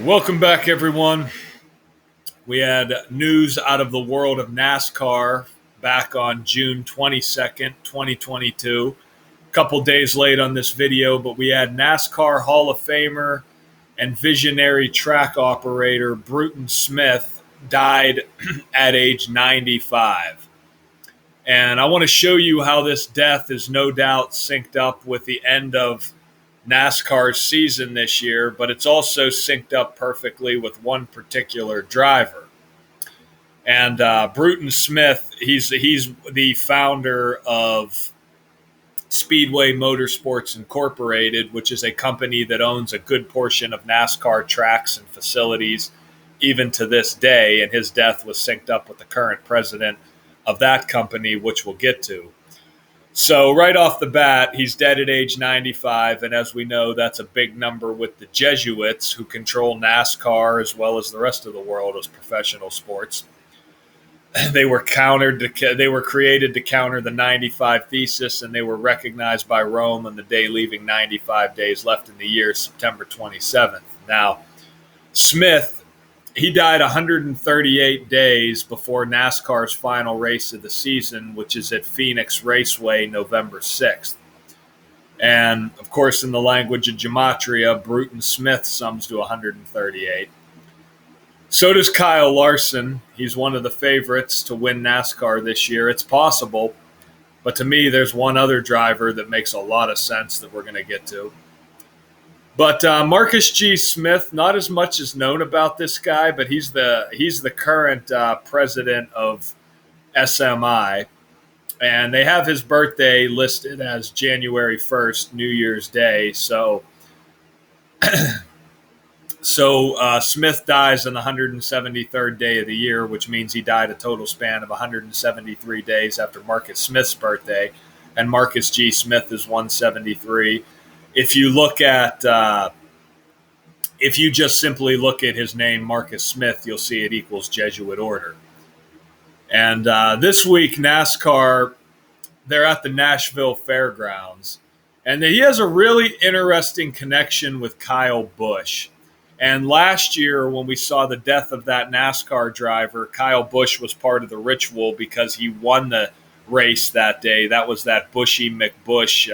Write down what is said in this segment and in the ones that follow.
Welcome back, everyone. We had news out of the world of NASCAR back on June 22nd, 2022. A couple days late on this video, but we had NASCAR Hall of Famer and visionary track operator Bruton Smith died at age 95. And I want to show you how this death is no doubt synced up with the end of NASCAR's season this year, but it's also synced up perfectly with one particular driver. And Bruton Smith, he's the founder of Speedway Motorsports Incorporated, which is a company that owns a good portion of NASCAR tracks and facilities even to this day. And his death was synced up with the current president of that company, which we'll get to. So right off the bat, he's dead at age 95, and as we know, that's a big number with the Jesuits who control NASCAR as well as the rest of the world as professional sports. They were created to counter the 95 thesis, and they were recognized by Rome on the day leaving 95 days left in the year, September 27th. Now, Smith, he died 138 days before NASCAR's final race of the season, which is at Phoenix Raceway, November 6th. And, of course, in the language of gematria, Bruton Smith sums to 138. So does Kyle Larson. He's one of the favorites to win NASCAR this year. It's possible, but to me, there's one other driver that makes a lot of sense that we're going to get to. But Marcus G. Smith, not as much is known about this guy, but he's the current president of SMI, and they have his birthday listed as January 1st, New Year's Day. So Smith dies on the 173rd day of the year, which means he died a total span of 173 days after Marcus Smith's birthday, and Marcus G. Smith is 173. If you just simply look at his name, Marcus Smith, you'll see it equals Jesuit order. And this week, NASCAR, they're at the Nashville Fairgrounds. And he has a really interesting connection with Kyle Busch. And last year, when we saw the death of that NASCAR driver, Kyle Busch was part of the ritual because he won the race that day. That was that Bushy McBush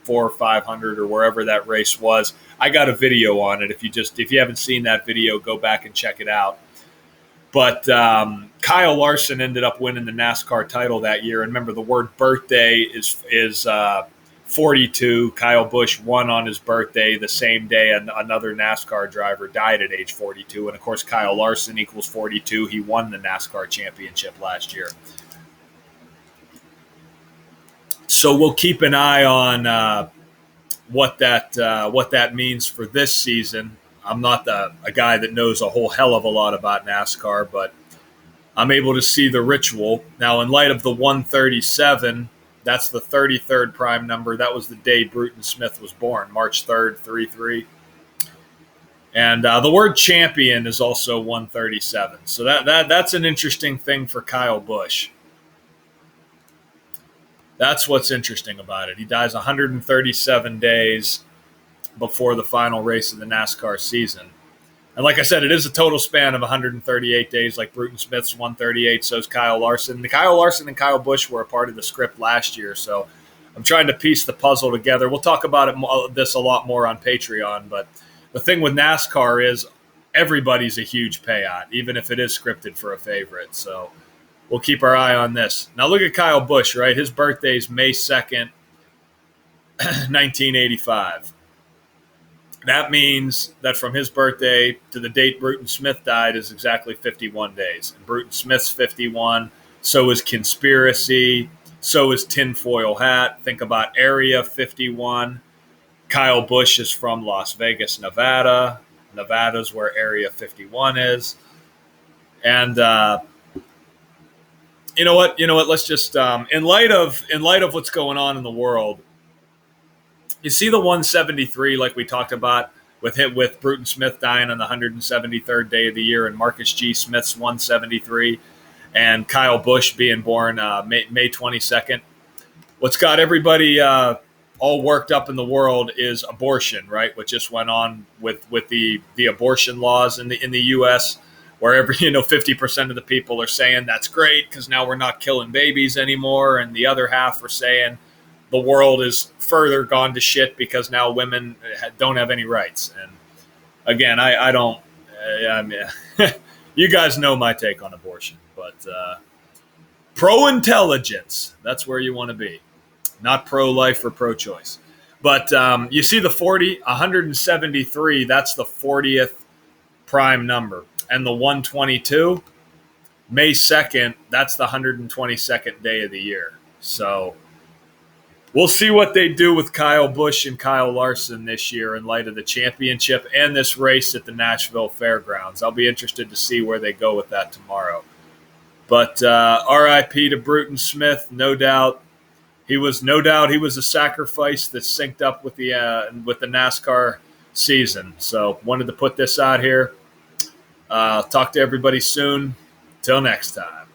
400 or 500 or wherever that race was. I got a video on it. If you haven't seen that video, go back and check it out. But Kyle Larson ended up winning the NASCAR title that year. And remember, the word birthday is 42. Kyle Busch won on his birthday the same day another NASCAR driver died at age 42. And of course, Kyle Larson equals 42. He won the NASCAR championship last year. So we'll keep an eye on what that means for this season. I'm not a guy that knows a whole hell of a lot about NASCAR, but I'm able to see the ritual. Now, in light of the 137, that's the 33rd prime number. That was the day Bruton Smith was born, March 3rd, 33. And the word champion is also 137. So that's an interesting thing for Kyle Busch. That's what's interesting about it. He dies 137 days before the final race of the NASCAR season. And like I said, it is a total span of 138 days, like Bruton Smith's 138, so is Kyle Larson. Kyle Larson and Kyle Busch were a part of the script last year, so I'm trying to piece the puzzle together. We'll talk about this a lot more on Patreon, but the thing with NASCAR is everybody's a huge payout, even if it is scripted for a favorite, so we'll keep our eye on this. Now look at Kyle Busch, right? His birthday is May 2nd, 1985. That means that from his birthday to the date Bruton Smith died is exactly 51 days. And Bruton Smith's 51, so is Conspiracy, so is Tinfoil Hat. Think about Area 51. Kyle Busch is from Las Vegas, Nevada. Nevada's where Area 51 is. And you know what? Let's just in light of what's going on in the world, you see the 173 like we talked about with Bruton Smith dying on the 173rd day of the year, and Marcus G. Smith's 173, and Kyle Busch being born May 22nd. What's got everybody all worked up in the world is abortion, right? What just went on with the abortion laws in the U.S., where 50% of the people are saying that's great because now we're not killing babies anymore, and the other half are saying the world is further gone to shit because now women don't have any rights. And again, I don't. I mean, you guys know my take on abortion, but pro-intelligence, that's where you want to be. Not pro-life or pro-choice. But you see the 173, that's the 40th prime number. And the 122, May 2nd, that's the 122nd day of the year. So we'll see what they do with Kyle Busch and Kyle Larson this year in light of the championship and this race at the Nashville Fairgrounds. I'll be interested to see where they go with that tomorrow. But RIP to Bruton Smith, no doubt. He was a sacrifice that synced up with the NASCAR season. So wanted to put this out here. Talk to everybody soon. Till next time.